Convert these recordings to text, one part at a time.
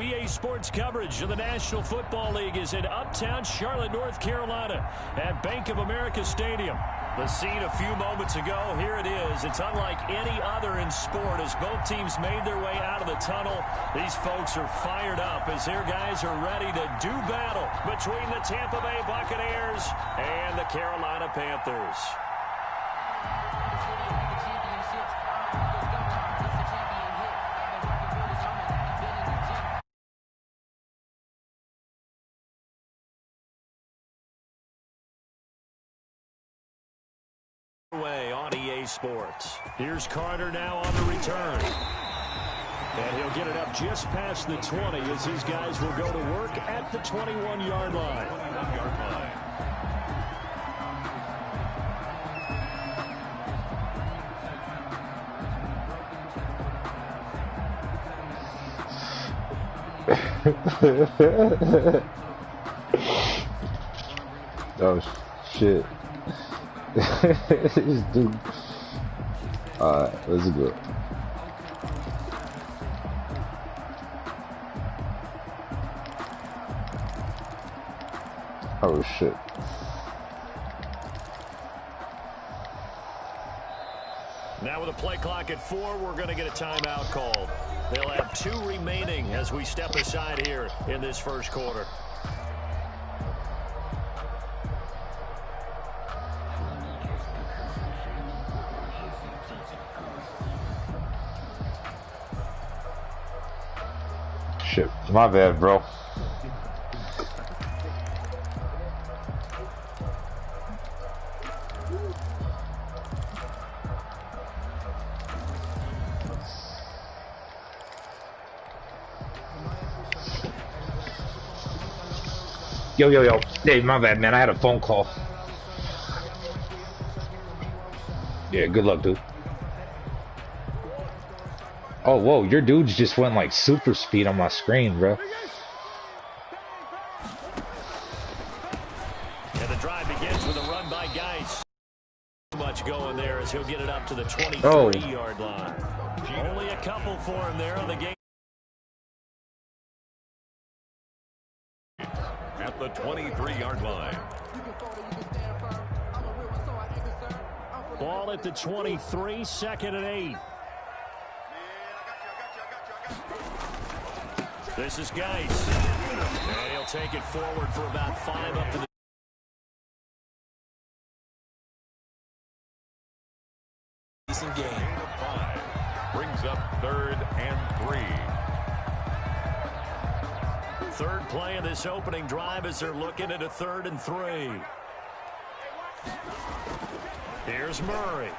EA Sports coverage of the National Football League is in uptown Charlotte, North Carolina at Bank of America Stadium. The scene a few moments ago, here it is. It's unlike any other in sport as both teams made their way out of the tunnel. These folks are fired up as their guys are ready to do battle between the Tampa Bay Buccaneers and the Carolina Panthers. On EA Sports. Here's Carter now on the return. And he'll get it up just past the 20 as his guys will go to work at the 21-yard line. Oh, shit. This dude. Alright, let's go. Oh shit. Now with a play clock at 4, we're going to get a timeout called. They'll have 2 remaining as we step aside here in this first quarter. Shit, my bad, bro. Yo. Hey, my bad, man. I had a phone call. Yeah, good luck, dude. Oh, whoa, your dudes just went like super speed on my screen, bro. And the drive begins with a run by Geis. Too much going there as he'll get it up to the 23-yard line. Only a couple for him there on the game. At the 23-yard line. Ball at the 23, 2nd and 8. This is Geis. And he'll take it forward for about 5 up to the decent game. 5 brings up 3rd and 3. Third play of this opening drive as they're looking at a 3rd and 3. Here's Murray.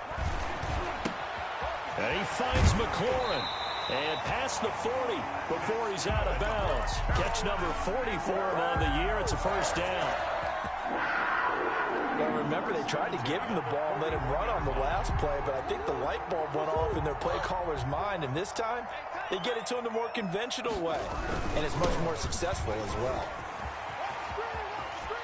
And he finds McLaurin. And past the 40 before he's out of bounds. Catch number 40 for him on the year. It's a first down. Well, remember, they tried to give him the ball and let him run on the last play, but I think the light bulb went off in their play caller's mind, and this time they get it to him the more conventional way, and it's much more successful as well.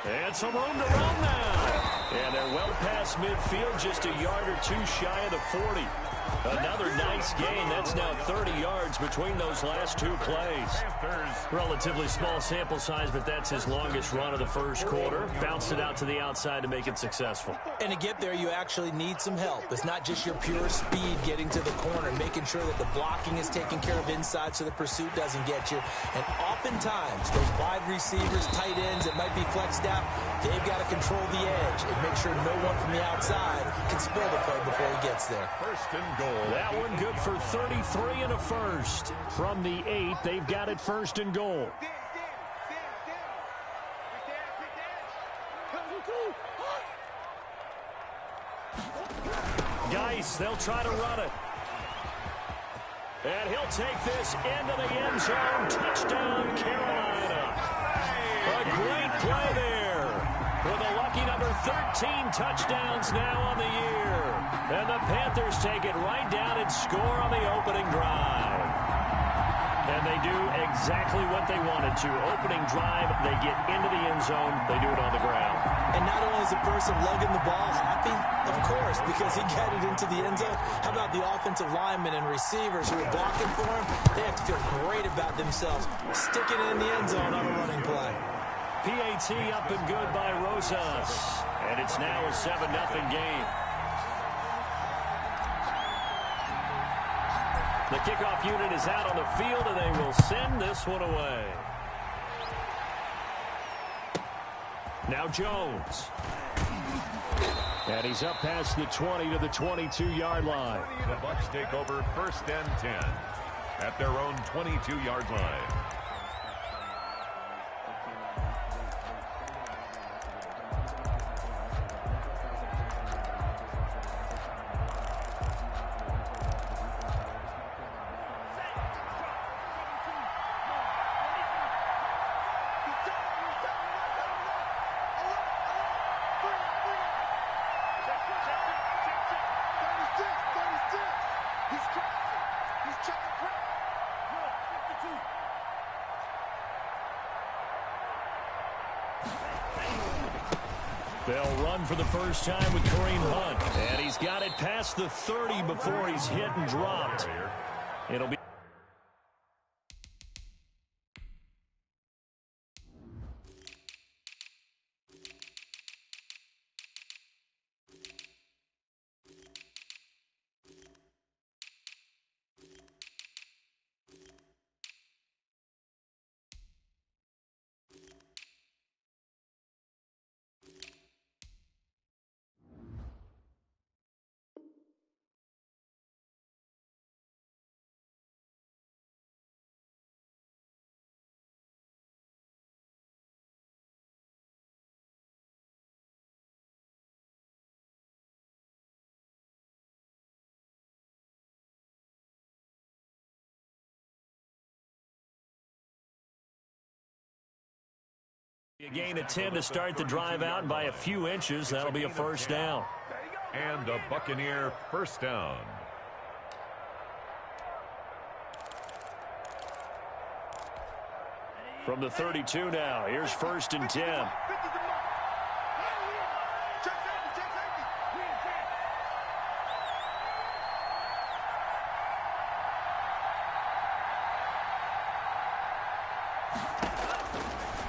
And some room to run now. And they're well past midfield, just a yard or 2 shy of the 40. Another nice gain. That's now 30 yards between those last 2 plays. Relatively small sample size, but that's his longest run of the first quarter. Bounced it out to the outside to make it successful. And to get there, you actually need some help. It's not just your pure speed getting to the corner, making sure that the blocking is taken care of inside so the pursuit doesn't get you. And oftentimes, those wide receivers, tight ends that might be flexed out, they've got to control the edge and make sure no one from the outside can spoil the play before he gets there. First and goal. That one good for 33 and a first. From the 8, they've got it 1st and goal. Geis, they'll try to run it. And he'll take this into the end zone. Touchdown, Carolina. A great play there. With a lucky number 13 touchdowns now on the year. And the Panthers take it right down and score on the opening drive. And they do exactly what they wanted to. Opening drive, they get into the end zone. They do it on the ground. And not only is the person lugging the ball happy, of course, because he got it into the end zone. How about the offensive linemen and receivers who are blocking for him? They have to feel great about themselves, sticking it in the end zone on a running play. PAT up and good by Rosas. And it's now a 7-0 game. The kickoff unit is out on the field, and they will send this one away. Now Jones. And he's up past the 20 to the 22-yard line. The Bucs take over 1st and 10 at their own 22-yard line. They'll run for the first time with Kareem Hunt. And he's got it past the 30 before he's hit and dropped. It'll be a gain of 10 to start the drive out by a few inches. That'll be a first down. And a Buccaneer first down. From the 32 now, here's 1st and 10.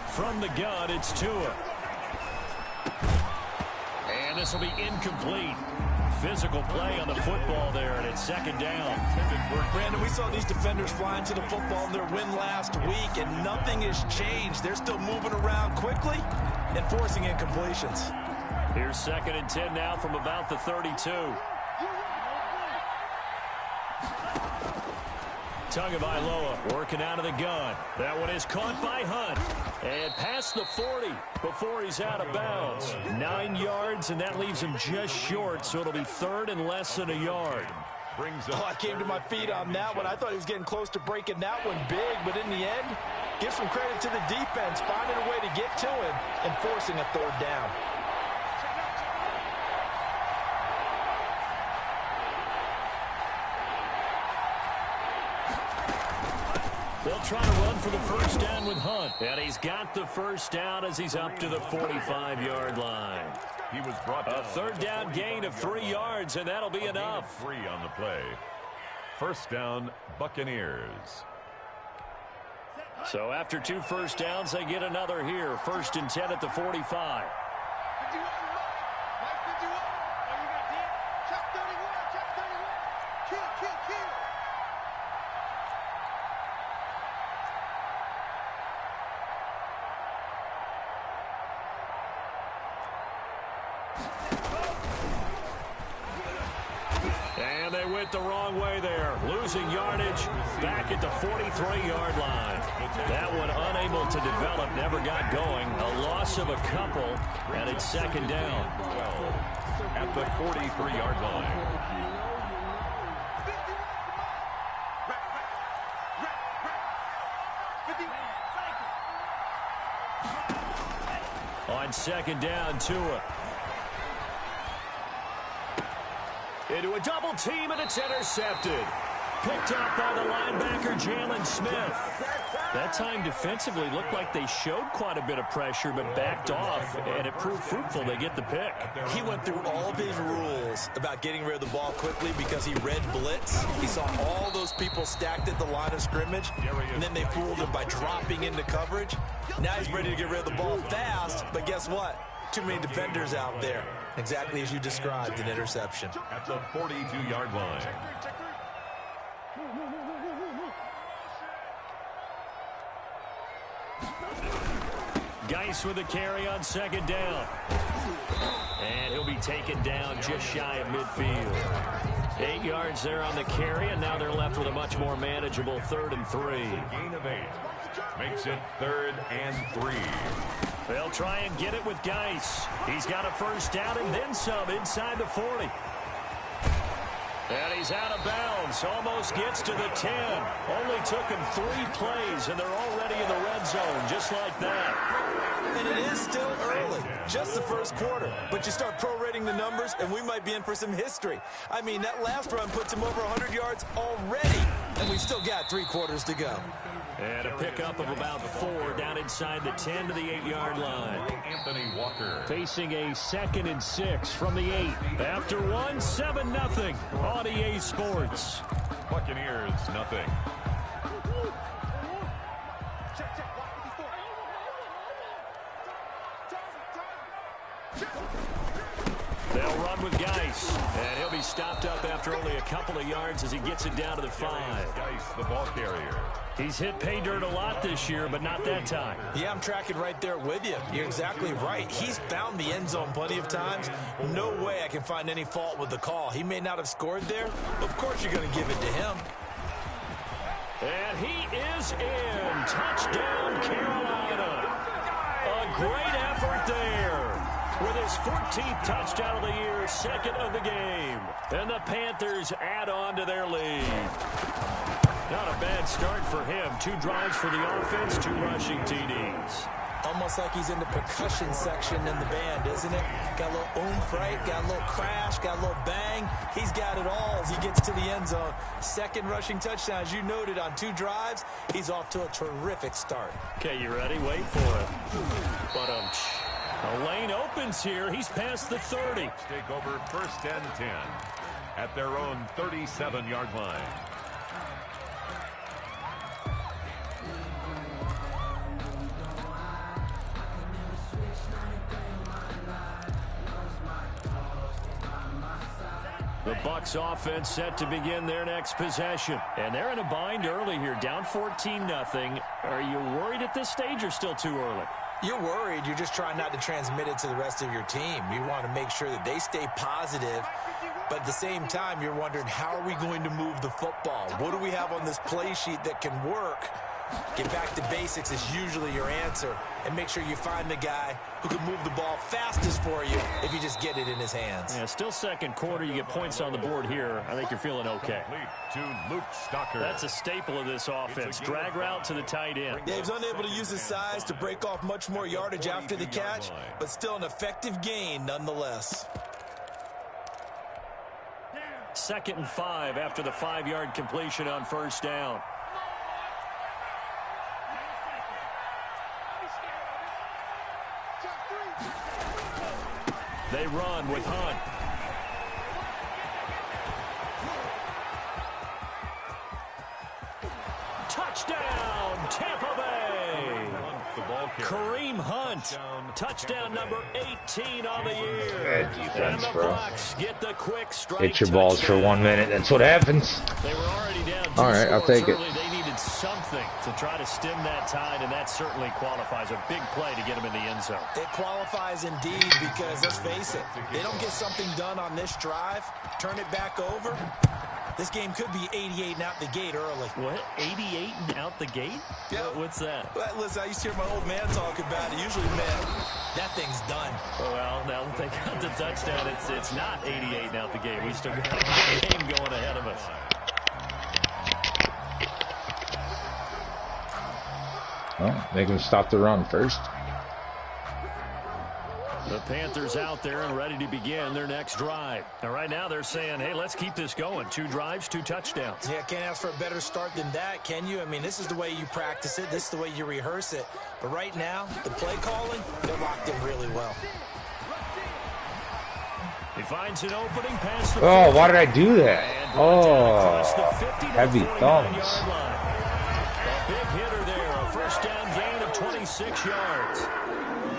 From the gun, it's Tua. And this will be incomplete. Physical play on the football there, and it's 2nd down. Brandon, we saw these defenders flying to the football in their win last week, and nothing has changed. They're still moving around quickly and forcing incompletions. Here's 2nd and 10 now from about the 32. Tagovailoa working out of the gun. That one is caught by Hunt. And past the 40 before he's out of bounds. 9 yards, and that leaves him just short, so it'll be 3rd and less than a yard. Oh, I came to my feet on that one. I thought he was getting close to breaking that one big, but in the end, give some credit to the defense, finding a way to get to him and forcing a 3rd down. They'll try to run for the first down with Hunt. And he's got the first down as he's up to the 45-yard line. He was brought down. A 3rd down gain of 3 yards, and that'll be enough. 3 on the play. First down, Buccaneers. So after 2 first downs, they get another here. 1st and 10 at the 45. And they went the wrong way there. Losing yardage back at the 43-yard line. That one unable to develop, never got going. A loss of a couple, and it's 2nd down. At the 43-yard line. On 2nd down, Tua. Into a double team, and it's intercepted. Picked up by the linebacker, Jalen Smith. That time defensively looked like they showed quite a bit of pressure but backed off, and it proved fruitful. They get the pick. He went through all of his rules about getting rid of the ball quickly because he read blitz. He saw all those people stacked at the line of scrimmage, and then they fooled him by dropping into coverage. Now he's ready to get rid of the ball fast, but guess what? Too many defenders out there. Exactly as you described, an interception. At the 42-yard line. Geis with a carry on second down. And he'll be taken down just shy of midfield. 8 yards there on the carry, and now they're left with a much more manageable 3rd and 3. Gain of 8. Makes it 3rd and 3. They'll try and get it with Geis. He's got a first down and then some inside the 40. And he's out of bounds. Almost gets to the 10. Only took him 3 plays, and they're already in the red zone, just like that. And it is still early, just the first quarter. But you start prorating the numbers, and we might be in for some history. I mean, that last run puts him over 100 yards already, and we've still got 3 quarters to go. And a pickup of about 4 down inside the 10 to the 8-yard line. Anthony Walker. Facing a 2nd and 6 from the 8. After 1, 7-0 on EA Sports. Buccaneers, nothing. They'll run with Geis, and he'll be stopped up after only a couple of yards as he gets it down to the 5. Geis, the ball carrier. He's hit pay dirt a lot this year, but not that time. Yeah, I'm tracking right there with you. You're exactly right. He's found the end zone plenty of times. No way I can find any fault with the call. He may not have scored there. Of course you're going to give it to him. And he is in. Touchdown, Carolina. A great effort there. With his 14th touchdown of the year, 2nd of the game. And the Panthers add on to their lead. Not a bad start for him. 2 drives for the offense, 2 rushing TDs. Almost like he's in the percussion section in the band, isn't it? Got a little oomph, right? Got a little crash, got a little bang. He's got it all as he gets to the end zone. 2nd rushing touchdown, as you noted, on 2 drives. He's off to a terrific start. Okay, you ready? Wait for it. But a lane opens here. He's past the 30. Take over 1st and 10 at their own 37-yard line. The Bucs offense set to begin their next possession. And they're in a bind early here, down 14-0. Are you worried at this stage or still too early? You're worried. You're just trying not to transmit it to the rest of your team. You want to make sure that they stay positive. But at the same time, you're wondering, how are we going to move the football? What do we have on this play sheet that can work? Get back to basics is usually your answer. And make sure you find the guy who can move the ball fastest for you if you just get it in his hands. Yeah, still 2nd quarter. You get points on the board here. I think you're feeling okay. To Luke Stocker. That's a staple of this offense. Drag route to the tight end. Yeah, he's unable to use his size to break off much more yardage after the catch, but still an effective gain nonetheless. 2nd and 5 after the 5-yard completion on 1st down. They run with Hunt. Touchdown, Tampa Bay. Kareem Hunt. Touchdown number 18 on the year. Defense, and the bro. Bucs get the quick strike. Hit your balls for 1 minute. That's what happens. They were already down 2 All right, I'll scores take it. early. They needed something to try to stem that tide, and that certainly qualifies. A big play to get them in the end zone. It qualifies indeed because, let's face it, they don't get something done on this drive, turn it back over, this game could be 88 and out the gate early. What? 88 and out the gate? Yeah. What's that? Well, listen, I used to hear my old man talk about it. Usually meant that thing's done. Well, now that they got the touchdown, it's not 88 and out the gate. We still got a game going ahead of us. Well, make him stop the run first. The Panthers out there and ready to begin their next drive. And right now they're saying, hey, let's keep this going. 2 drives, 2 touchdowns. Yeah, can't ask for a better start than that, can you? I mean, this is the way you practice it. This is the way you rehearse it. But right now, the play calling, they're locked in really well. He finds an opening past the Oh, why did I do that? Oh, heavy thumbs. A big hitter there, a first down gain of 26 yards.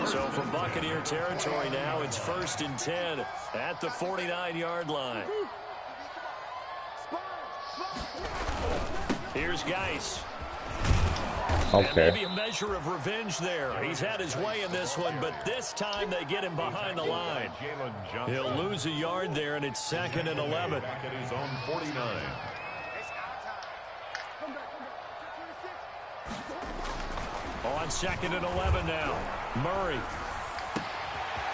So from Buccaneer territory now, it's 1st and 10 at the 49-yard line. Here's Geis. Okay. And maybe a measure of revenge there. He's had his way in this one, but this time they get him behind the line. He'll lose a yard there, and it's 2nd and 11. Back at his own 49. On 2nd and 11 now. Murray.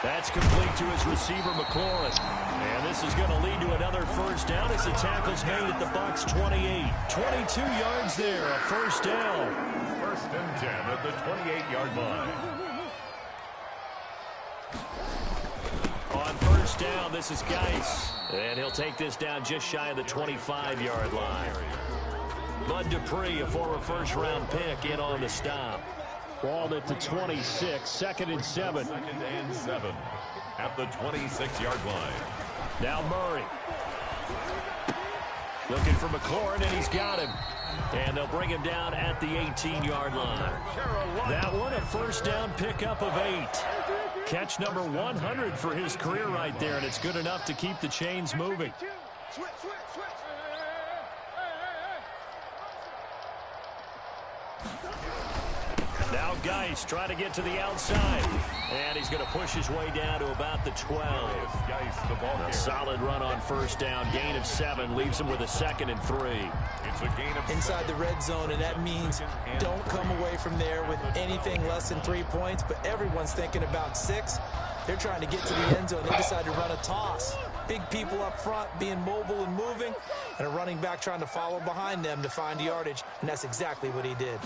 That's complete to his receiver, McLaurin. And this is going to lead to another first down as the tackle's made at the Bucs 28. 22 yards there, a first down. 1st and 10 at the 28-yard line. On first down, this is Geis. And he'll take this down just shy of the 25-yard line. Bud Dupree, a former first-round pick, in on the stop. Ball at the 26, 2nd and 7. 2nd and 7 at the 26-yard line. Now Murray. Looking for McLaurin, and he's got him. And they'll bring him down at the 18-yard line. That one, a first down pickup of 8. Catch number 100 for his career right there, and it's good enough to keep the chains moving. Now Geis trying to get to the outside. And he's going to push his way down to about the 12. Geis, the ball A solid run on first down. Gain of 7 leaves him with a 2nd and 3. It's a gain of inside the red zone, and that means don't come away from there with anything less than 3 points. But everyone's thinking about 6. They're trying to get to the end zone. They decide to run a toss. Big people up front being mobile and moving, and a running back trying to follow behind them to find yardage, and that's exactly what he did.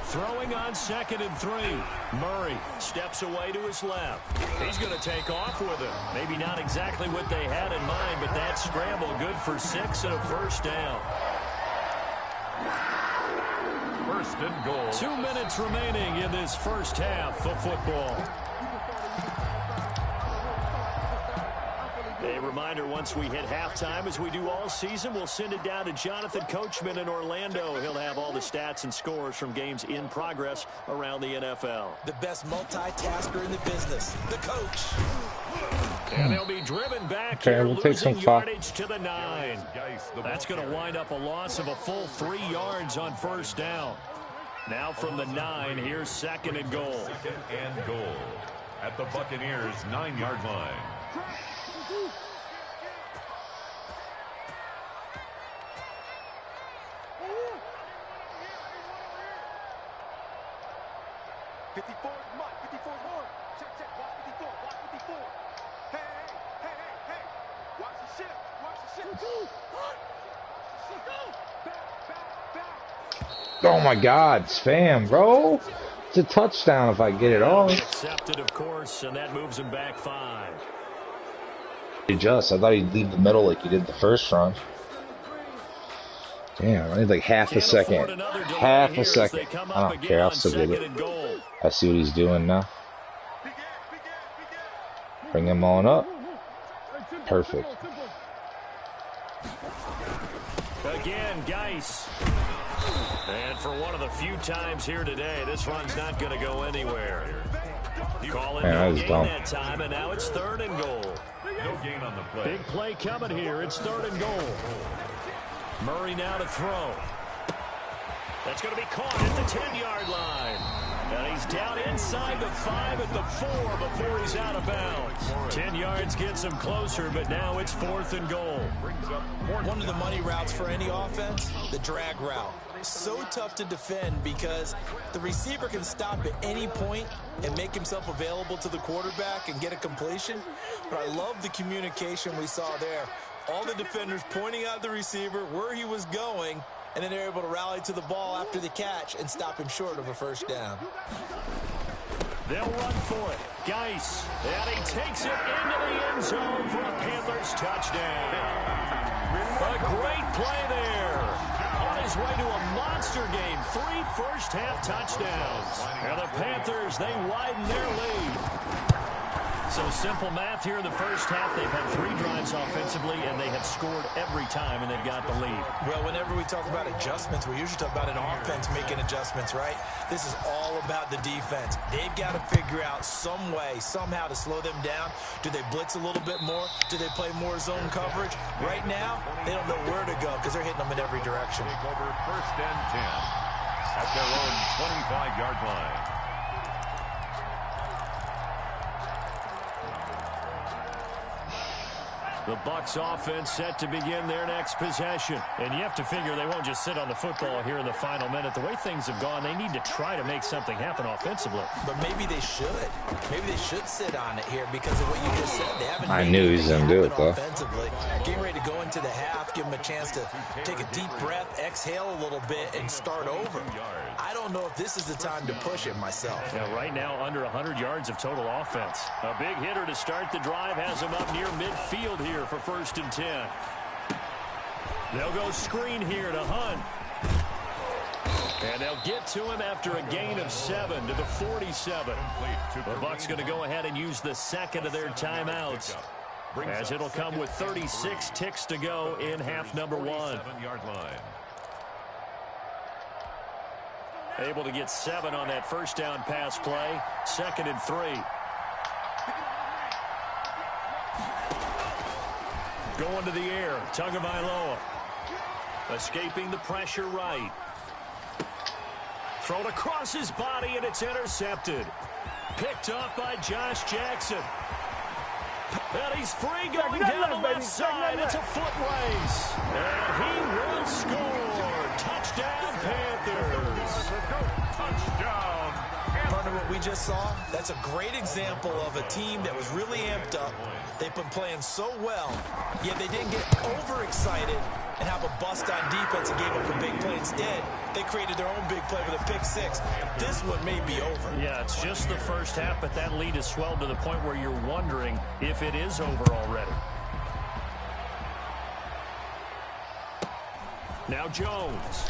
Throwing on 2nd and 3. Murray steps away to his left. He's going to take off with it. Maybe not exactly what they had in mind, but that scramble good for 6 and a first down. 1st and goal. 2 minutes remaining in this first half of football. A reminder, once we hit halftime, as we do all season, we'll send it down to Jonathan Coachman in Orlando. He'll have all the stats and scores from games in progress around the NFL. The best multitasker in the business, the coach. And they'll be driven back Okay, here, we'll take some losing yardage to the 9. That's going to wind up a loss of a full 3 yards on first down. Now from the 9, here's 2nd and goal. 2nd and goal at the Buccaneers' 9-yard line. Oh my God, spam, bro. It's a touchdown if I get it off. Accepted, of course, and that moves him back 5. I thought he'd leave the middle like he did the first run. Damn, I need like half a second. Half a second. I don't care, I'll still get it. I see what he's doing now. Bring him on up. Perfect. Again, Geis. And for one of the few times here today, this run's not going to go anywhere. Call it no gain that time, and now it's 3rd and goal. No gain on the play. Big play coming here. It's 3rd and goal. Murray now to throw. That's going to be caught at the 10-yard line. And he's down inside the 5 at the 4 before he's out of bounds. 10 yards gets him closer, but now it's 4th and goal. One of the money routes for any offense, the drag route. So tough to defend because the receiver can stop at any point and make himself available to the quarterback and get a completion. But I love the communication we saw there. All the defenders pointing out the receiver, where he was going, and then they're able to rally to the ball after the catch and stop him short of a first down. They'll run for it. Geis, and he takes it into the end zone for a Panthers touchdown. A great play there. On his way to a monster game, 3 first-half touchdowns. And the Panthers, they widen their lead. So simple math here in the first half. They've had 3 drives offensively, and they have scored every time, and they've got the lead. Well, whenever we talk about adjustments, we usually talk about an offense making adjustments, right? This is all about the defense. They've got to figure out some way, somehow to slow them down. Do they blitz a little bit more? Do they play more zone coverage? Right now, they don't know where to go because they're hitting them in every direction. Take over first and 10 at their own 25-yard line. The Bucs offense set to begin their next possession. And you have to figure they won't just sit on the football here in the final minute. The way things have gone, they need to try to make something happen offensively. But maybe they should. Maybe they should sit on it here because of what you just said. They haven't I knew he was going to do it, though. Offensively. Getting ready to go into the half, give them a chance to take a deep breath, exhale a little bit, and start over. I don't know if this is the time to push it myself. Yeah, right now, under 100 yards of total offense. A big hitter to start the drive has him up near midfield here for first and 10. They'll go screen here to Hunt. And they'll get to him after a gain of 7 to the 47. The Bucs going to go ahead and use the second of their timeouts, as it'll come with 36 ticks to go in half number 1. Able to get 7 on that first down pass play. 2nd and 3. Going to the air, Tagovailoa. Escaping the pressure right. Thrown across his body, and it's intercepted. Picked up by Josh Jackson. And he's free going down the left side. It's a foot race. And he will score. Touchdown, Panthers. Touchdown. Partner, what we just saw, that's a great example of a team that was really amped up. They've been playing so well, yet they didn't get overexcited and have a bust on defense and gave up a big play. Instead, they created their own big play with a pick 6. This one may be over. Yeah, it's just the first half, but that lead has swelled to the point where you're wondering if it is over already. Now Jones.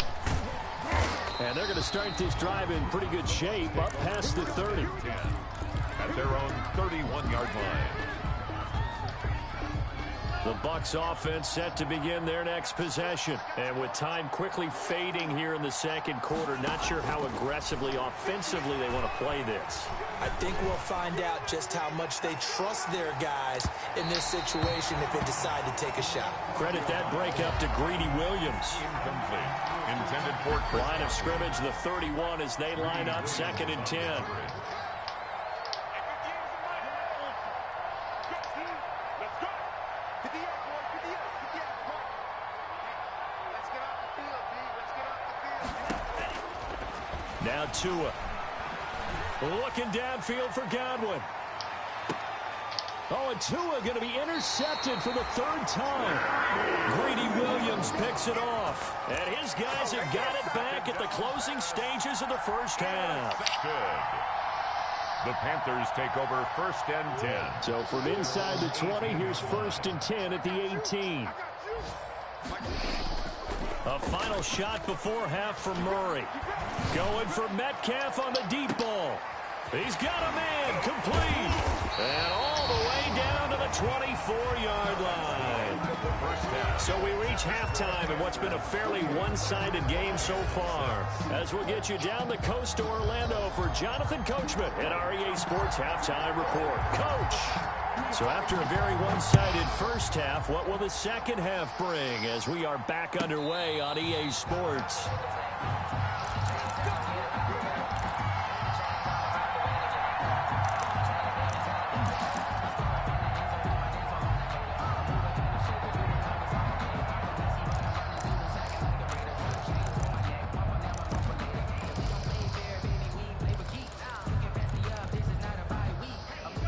And they're going to start this drive in pretty good shape, up past the 30. At their own 31-yard line. The Bucs offense set to begin their next possession. And with time quickly fading here in the second quarter, not sure how aggressively, offensively they want to play this. I think we'll find out just how much they trust their guys in this situation if they decide to take a shot. Credit that break up to Greedy Williams. Incomplete. Intended for line of scrimmage, the 31 as they line up, 2nd and 10. Now Tua. Looking downfield for Godwin. Oh, and Tua going to be intercepted for the 3rd time. Greedy Williams picks it off. And his guys have got it back at the closing stages of the first half. Good. The Panthers take over first and 10. So from inside the 20, here's 1st and 10 at the 18. A final shot before half for Murray. Going for Metcalf on the deep ball. He's got a man, complete. And all the way down to the 24-yard line. So we reach halftime in what's been a fairly one-sided game so far. As we'll get you down the coast to Orlando for Jonathan Coachman at our EA Sports Halftime Report. Coach. So after a very one-sided first half, what will the second half bring as we are back underway on EA Sports?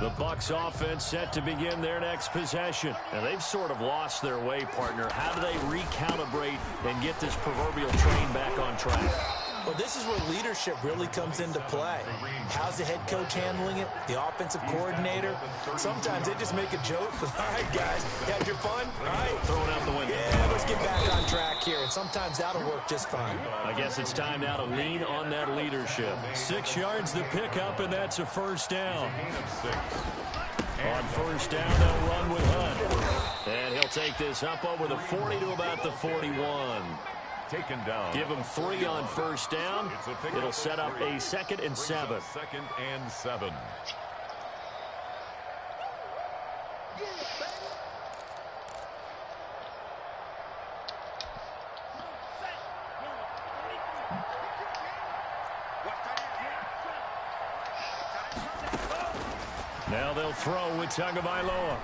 The Bucs offense set to begin their next possession. Now, they've sort of lost their way, partner. How do they recalibrate and get this proverbial train back on track? Well, this is where leadership really comes into play. How's the head coach handling it? The offensive coordinator? Sometimes they just make a joke. All right, guys, you had your fun? All right. Throwing out the window. Yeah, let's get back on track here. And sometimes that'll work just fine. I guess it's time now to lean on that leadership. 6 yards the pickup, and that's a first down. On first down, they'll run with Hunt. And he'll take this up over the 40 to about the 41. Taken down. Give him 3 on first down. It'll set up a 2nd and 7. 2nd and 7. Now they'll throw with Tagovailoa.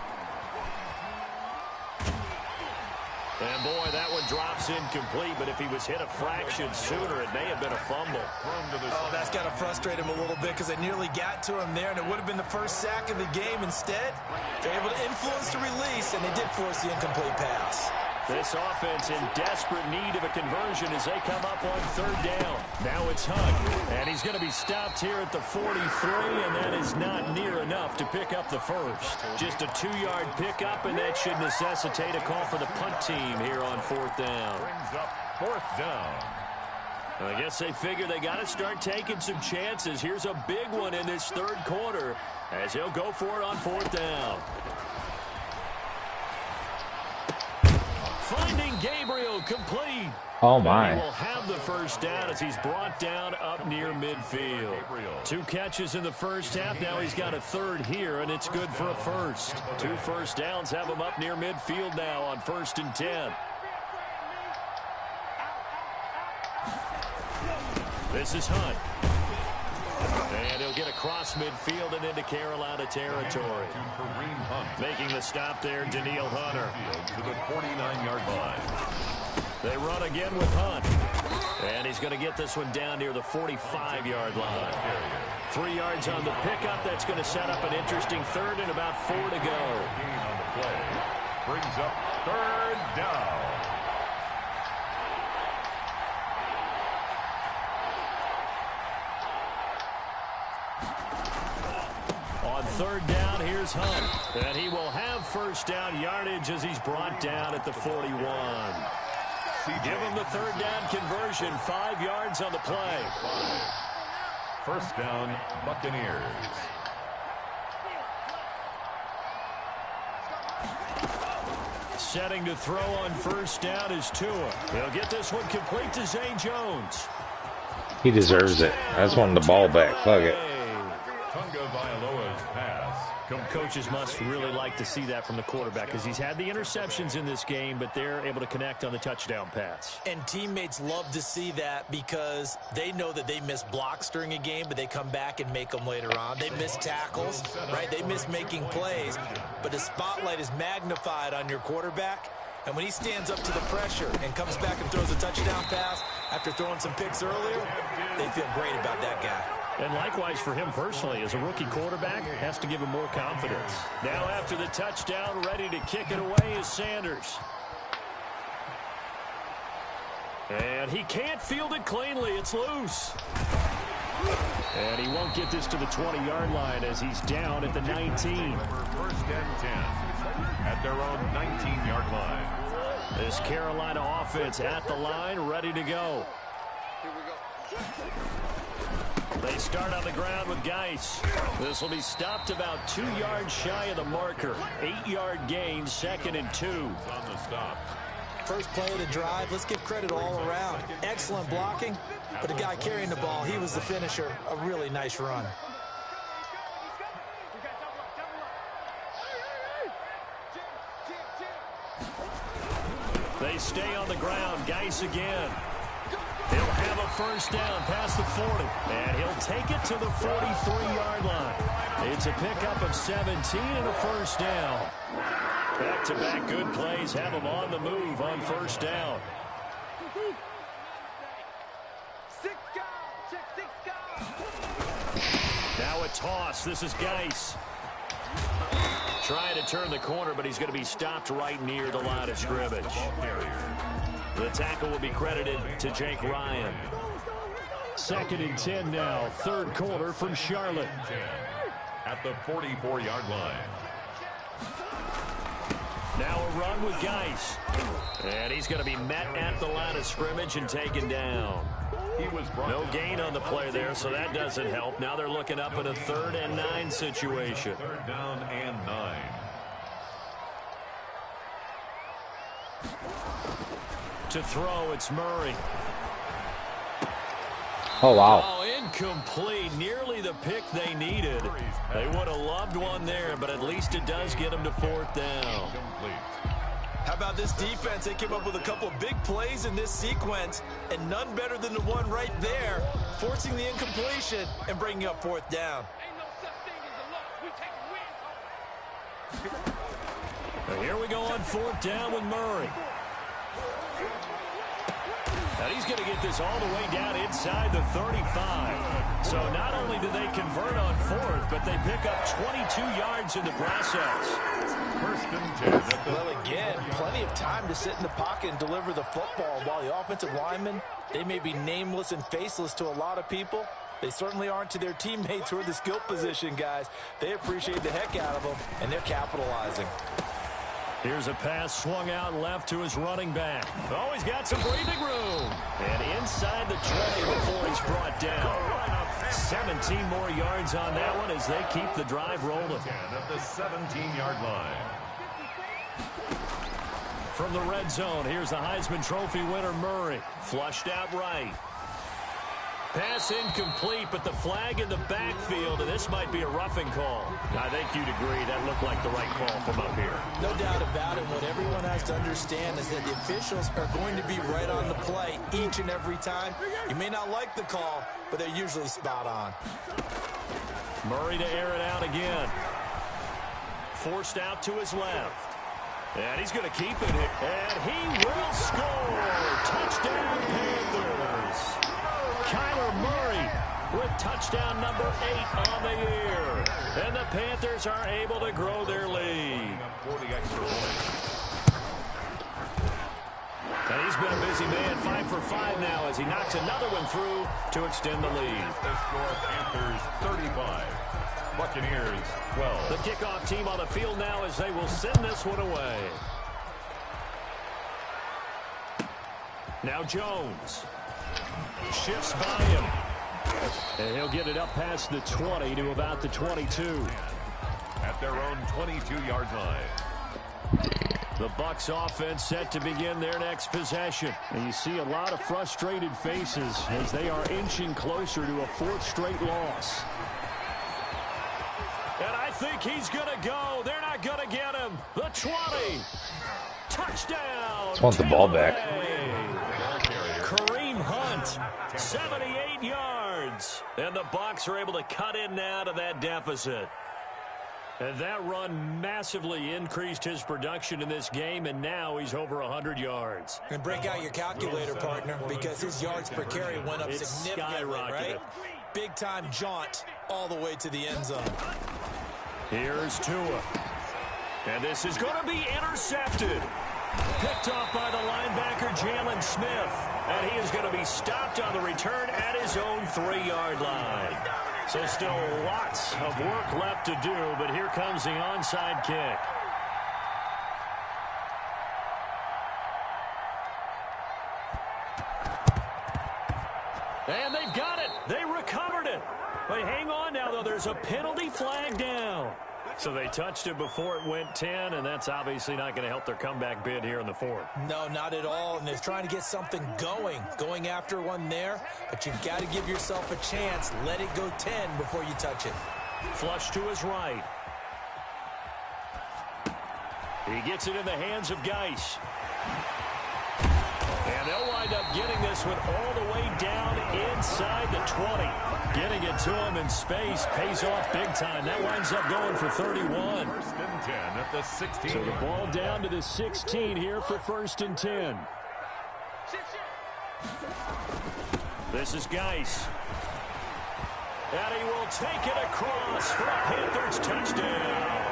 And, boy, that one drops incomplete, but if he was hit a fraction sooner, it may have been a fumble. Oh, that's got to frustrate him a little bit because they nearly got to him there, and it would have been the first sack of the game. Instead, they're able to influence the release, and they did force the incomplete pass. This offense in desperate need of a conversion as they come up on 3rd down. Now it's Hunt, and he's going to be stopped here at the 43, and that is not near enough to pick up the first. Just a 2-yard pickup, and that should necessitate a call for the punt team here on 4th down. Brings up 4th down. I guess they figure they got to start taking some chances. Here's a big one in this 3rd quarter as he'll go for it on 4th down. Finding Gabriel complete. Oh, my. He will have the first down as he's brought down up near midfield. 2 catches in the first half. Now he's got a 3rd here, and it's good for a first. 2 first downs have him up near midfield now on 1st and 10. This is Hunt. And he'll get across midfield and into Carolina territory. Making the stop there, Daniil Hunter. To the 49-yard line. They run again with Hunt. And he's going to get this one down near the 45-yard line. 3 yards on the pickup. That's going to set up an interesting 3rd and about 4 to go. Gain on the play. Brings up 3rd down. On 3rd down, here's Hunt. And he will have first down yardage as he's brought down at the 41. Give him the 3rd down conversion. 5 yards on the play. First down, Buccaneers. Setting to throw on first down is Tua. He'll get this one complete to Zay Jones. He deserves it. I just wanted the ball back. Fuck it. Tagovailoa's pass. Coaches must really like to see that from the quarterback because he's had the interceptions in this game, but they're able to connect on the touchdown pass. And teammates love to see that because they know that they miss blocks during a game, but they come back and make them later on. They miss tackles, right? They miss making plays, but the spotlight is magnified on your quarterback. And when he stands up to the pressure and comes back and throws a touchdown pass after throwing some picks earlier, they feel great about that guy. And likewise for him personally, as a rookie quarterback, has to give him more confidence. Now after the touchdown, ready to kick it away is Sanders. And he can't field it cleanly. It's loose. And he won't get this to the 20-yard line as he's down at the 19. First and 10 at their own 19-yard line. This Carolina offense at the line, ready to go. They start on the ground with Geis. This will be stopped about 2 yards shy of the marker. 8-yard gain, 2nd and 2. On the stop. First play of the drive, let's give credit all around. Excellent blocking, but the guy carrying the ball, he was the finisher. A really nice run. They stay on the ground. Geis again. He'll have a first down past the 40. And he'll take it to the 43-yard line. It's a pickup of 17 and a first down. Back-to-back good plays have him on the move on first down. Now a toss. This is Geis. Trying to turn the corner, but he's going to be stopped right near the line of scrimmage. The tackle will be credited to Jake Ryan. 2nd and 10 now, third quarter from Charlotte. At the 44-yard line. Now a run with Geis. And he's going to be met at the line of scrimmage and taken down. No gain on the play there, so that doesn't help. Now they're looking up at a 3rd and 9 situation. 3rd down and 9. To throw, it's Murray. Oh, wow. Oh, incomplete. Nearly the pick they needed. They would have loved one there, but at least it does get them to 4th down. How about this defense? They came up with a couple of big plays in this sequence, and none better than the one right there, forcing the incompletion and bringing up 4th down. And here we go on 4th down with Murray. And he's going to get this all the way down inside the 35. So not only do they convert on 4th, but they pick up 22 yards in the process. 1st and 10. Well, again, plenty of time to sit in the pocket and deliver the football, while the offensive linemen, they may be nameless and faceless to a lot of people. They certainly aren't to their teammates who are the skill position guys. They appreciate the heck out of them, and they're capitalizing. Here's a pass swung out left to his running back. Oh, he's got some breathing room. And inside the 20 before he's brought down. 17 more yards on that one as they keep the drive rolling. At the 17-yard line. From the red zone, here's the Heisman Trophy winner, Murray. Flushed out right. Pass incomplete, but the flag in the backfield, and this might be a roughing call. I think you'd agree that looked like the right call from up here. No doubt about it. What everyone has to understand is that the officials are going to be right on the play each and every time. You may not like the call, but they're usually spot on. Murray to air it out again. Forced out to his left. And he's going to keep it. And he will score. Touchdown, Panthers. Kyler Murray with touchdown number 8 on the year. And the Panthers are able to grow their lead. 40 extra points. And he's been a busy man, 5 for 5 now as he knocks another one through to extend the lead. The score, Panthers 35, Buccaneers 12. The kickoff team on the field now as they will send this one away. Now Jones. Shifts by him. And he'll get it up past the 20 to about the 22. At their own 22-yard line. The Bucs offense set to begin their next possession. And you see a lot of frustrated faces as they are inching closer to a 4th straight loss. And I think he's going to go. They're not going to get him. The 20. Touchdown. Just want the ball back. Kareem Hunt, 78 yards. And the Bucs are able to cut in now to that deficit. And that run massively increased his production in this game, and now he's over 100 yards. And break out your calculator, partner, because his yards per carry went up significantly, right? Big-time jaunt all the way to the end zone. Here's Tua. And this is going to be intercepted. Picked off by the linebacker, Jalen Smith. And he is going to be stopped on the return at his own 3-yard line. So still lots of work left to do, but here comes the onside kick. And they've got it. They recovered it. But hang on now, though. There's a penalty flag down. So they touched it before it went 10, and that's obviously not going to help their comeback bid here in the 4th. No, not at all, and they're trying to get something going after one there, but you've got to give yourself a chance. Let it go 10 before you touch it. Flush to his right. He gets it in the hands of Geis. And they'll wind up getting this one all the way down inside the 20. Getting it to him in space pays off big time. That winds up going for 31. 1st and 10 at the 16. So the ball down to the 16 here for 1st and 10. This is Geis. And he will take it across for a Panthers touchdown.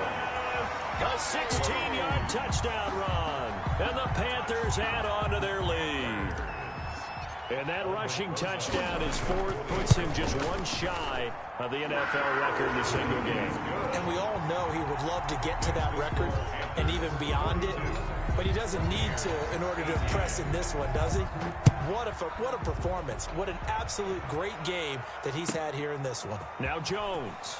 A 16-yard touchdown run. And the Panthers add on to their lead. And that rushing touchdown, his fourth, puts him just one shy of the NFL record in a single game. And we all know he would love to get to that record and even beyond it, but he doesn't need to in order to impress in this one, does he? What a performance. What an absolute great game that he's had here in this one. Now Jones.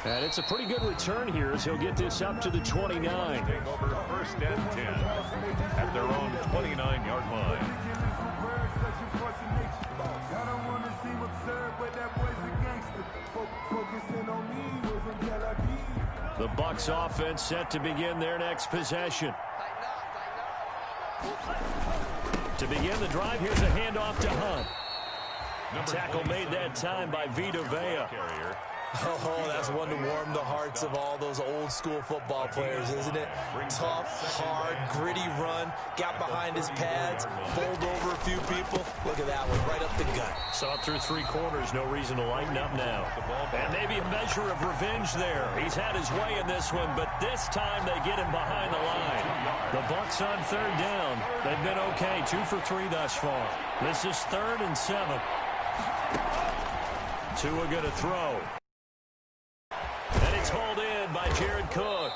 And it's a pretty good return here as he'll get this up to the 29. Take over first and 10 at their own 29-yard line. The Bucs offense set to begin their next possession. To begin the drive, here's a handoff to Hunt. Tackle made that time by Vita Vea. Oh, that's one to warm the hearts of all those old school football players, isn't it? Tough, hard, gritty run, got behind his pads, bowled over a few people. Look at that one, right up the gut. Saw it through three quarters, no reason to lighten up now. And maybe a measure of revenge there. He's had his way in this one, but this time they get him behind the line. The Bucs on third down. They've been okay, 2 for 3 thus far. This is 3rd and 7. Tua gonna throw. And it's hauled in by Jared Cook.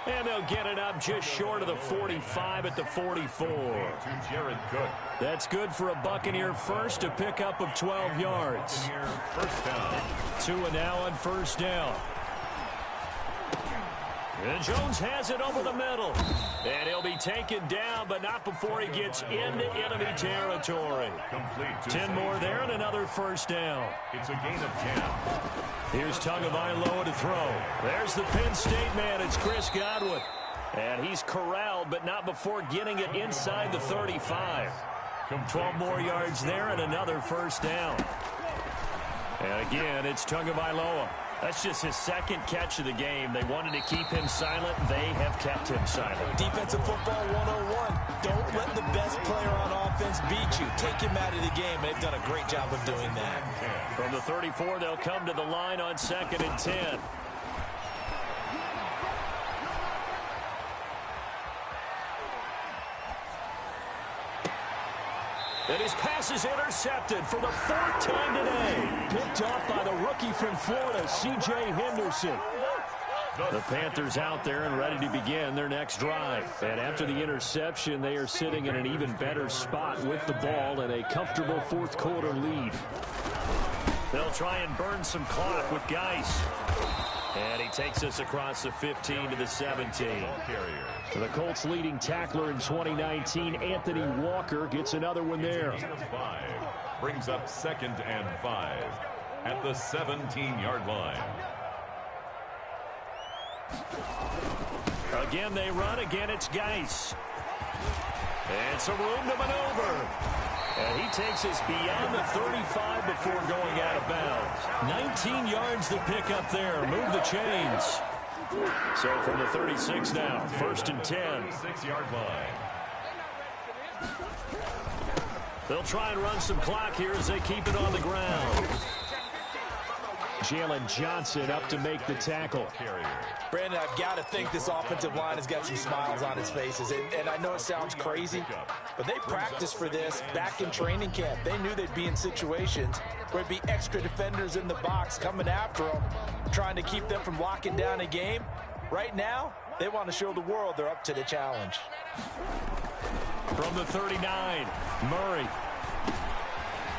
And they'll get it up just short of the 45 at the 44. To Jared Cook. That's good for a Buccaneer first, a pickup of 12 yards. First down. Tua now on first down. And Jones has it over the middle. And he'll be taken down, but not before he gets into enemy territory. Complete. 10 more there and another first down. It's a gain of 10. Here's Tagovailoa to throw. There's the Penn State man. It's Chris Godwin. And he's corralled, but not before getting it inside the 35. 12 more yards there and another first down. And again, it's Tagovailoa. That's just his second catch of the game. They wanted to keep him silent. They have kept him silent. Defensive football 101. Don't let the best player on offense beat you. Take him out of the game. They've done a great job of doing that. From the 34, they'll come to the line on 2nd and 10. And his pass is intercepted for the 4th time today. Picked off by the rookie from Florida, C.J. Henderson. The Panthers out there and ready to begin their next drive. And after the interception, they are sitting in an even better spot with the ball and a comfortable 4th quarter lead. They'll try and burn some clock with Geis. And he takes us across the 15 to the 17. The Colts leading tackler in 2019, Anthony Walker, gets another one there. Brings up 2nd and 5 at the 17-yard line. Again they run. Again it's Geis. And some room to maneuver. And he takes us beyond the 35 before going out of bounds. 19 yards to pick up there. Move the chains. So from the 36 now, 1st and 10. 6-yard line. They'll try and run some clock here as they keep it on the ground. Jalen Johnson up to make the tackle. Brandon, I've got to think this offensive line has got some smiles on its faces. And I know it sounds crazy, but they practiced for this back in training camp. They knew they'd be in situations where there'd be extra defenders in the box coming after them, trying to keep them from locking down a game. Right now, they want to show the world they're up to the challenge. From the 39, Murray.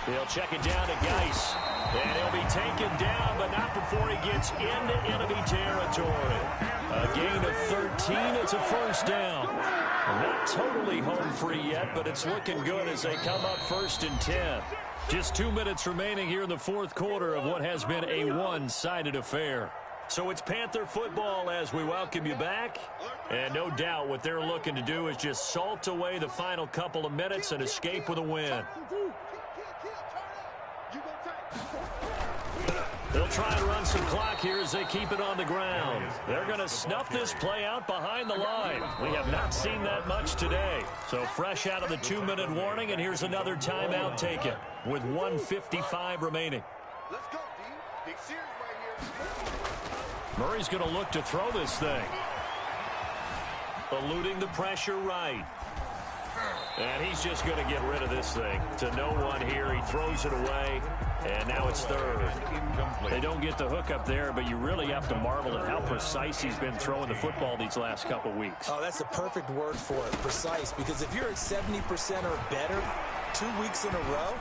He'll check it down to Geis. And he'll be taken down, but not before he gets into enemy territory. A gain of 13. It's a first down. Not totally home free yet, but it's looking good as they come up 1st and 10. Just 2 minutes remaining here in the 4th quarter of what has been a one-sided affair. So it's Panther football as we welcome you back. And no doubt what they're looking to do is just salt away the final couple of minutes and escape with a win. They'll try and run some clock here as they keep it on the ground. They're going to snuff this play out behind the line. We have not seen that much today. So fresh out of the 2-minute warning, and here's another timeout taken with 1:55 remaining. Let's go, D. Big series right here. Murray's going to look to throw this thing. Eluding the pressure right. And he's just going to get rid of this thing. To no one here. He throws it away. And now it's third. They don't get the hook up there, but you really have to marvel at how precise he's been throwing the football these last couple weeks. Oh, that's the perfect word for it, precise. Because if you're at 70% or better 2 weeks in a row,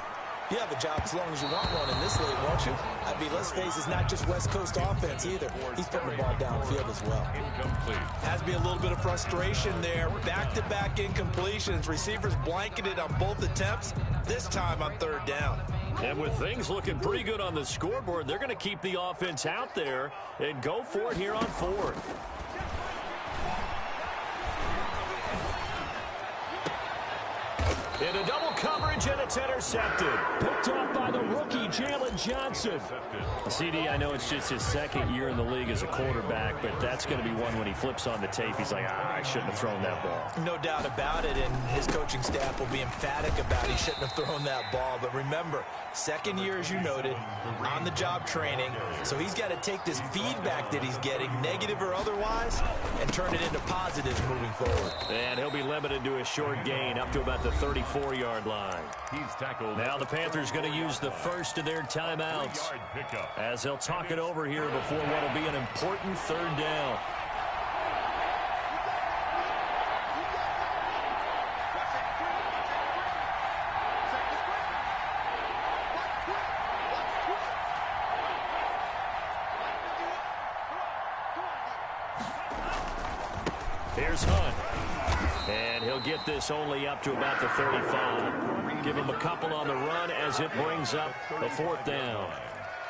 you have a job as long as you want one in this league, won't you? I mean, let's face it, it's not just West Coast offense either. He's putting the ball downfield as well. Incomplete. Has to be a little bit of frustration there. Back-to-back incompletions. Receivers blanketed on both attempts, this time on third down. And with things looking pretty good on the scoreboard, they're going to keep the offense out there and go for it here on fourth. Into double coverage, and it's intercepted. Picked up by the rookie, Jalen Johnson. CD, I know it's just his second year in the league as a quarterback, but that's going to be one when he flips on the tape. He's like, I shouldn't have thrown that ball. No doubt about it, and his coaching staff will be emphatic about he shouldn't have thrown that ball. But remember, second year, as you noted, on-the-job training. So he's got to take this feedback that he's getting, negative or otherwise, and turn it into positives moving forward. And he'll be limited to a short gain up to about the 34-yard line. He's tackled. Now the Panthers going to use the first of their timeouts as they'll talk it over here before what will be an important third down. Here's Hunt. And he'll get this only up to about the 35. Give him a couple on the run as it brings up the fourth down.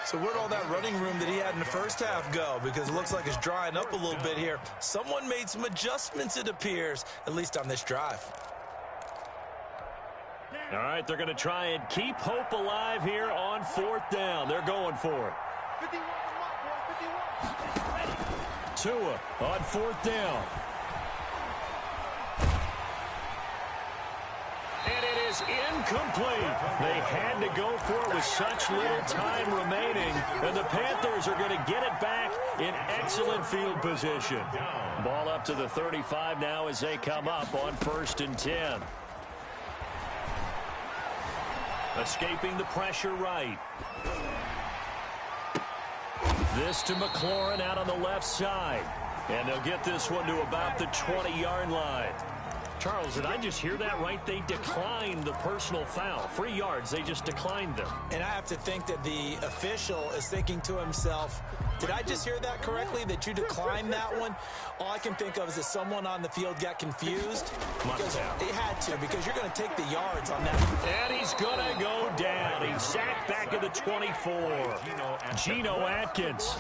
So where'd all that running room that he had in the first half go? Because it looks like it's drying up a little bit here. Someone made some adjustments, it appears, at least on this drive. All right, they're going to try and keep hope alive here on fourth down. They're going for it. 51. Tua on fourth down. And it is incomplete. They had to go for it with such little time remaining, and the Panthers are going to get it back in excellent field position. Ball up to the 35 now as they come up on 1st and 10. Escaping the pressure right. This to McLaurin out on the left side. And they'll get this one to about the 20-yard line. Charles, did I just hear that right? They declined the personal foul. 3 yards, they just declined them. And I have to think that the official is thinking to himself, did I just hear that correctly, that you declined that one? All I can think of is that someone on the field got confused. Because it had to, because you're going to take the yards on that. And he's going to go down. He's sacked back at the 24. Geno Atkins,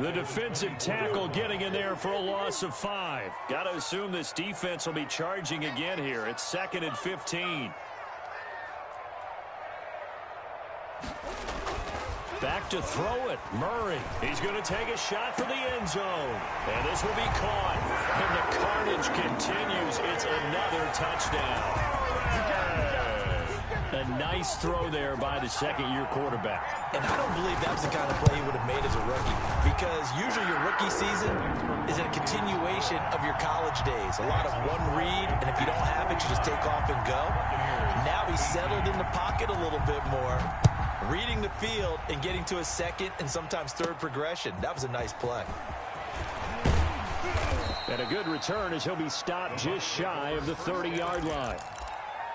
the defensive tackle, getting in there for a loss of 5. Got to assume this defense will be charging again here. It's 2nd and 15. Back to throw it. Murray. He's going to take a shot for the end zone. And this will be caught. And the carnage continues. It's another touchdown. A nice throw there by the second-year quarterback. And I don't believe that was the kind of play he would have made as a rookie. Because usually your rookie season is a continuation of your college days. A lot of one read, and if you don't have it, you just take off and go. Now he's settled in the pocket a little bit more, reading the field and getting to a second and sometimes third progression. That was a nice play. And a good return as he'll be stopped just shy of the 30-yard line.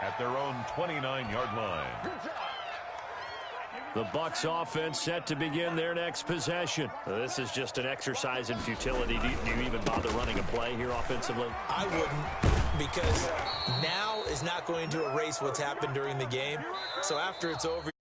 At their own 29-yard line. The Bucs offense set to begin their next possession. This is just an exercise in futility. Do you even bother running a play here offensively? I wouldn't, because now is not going to erase what's happened during the game. So after it's over,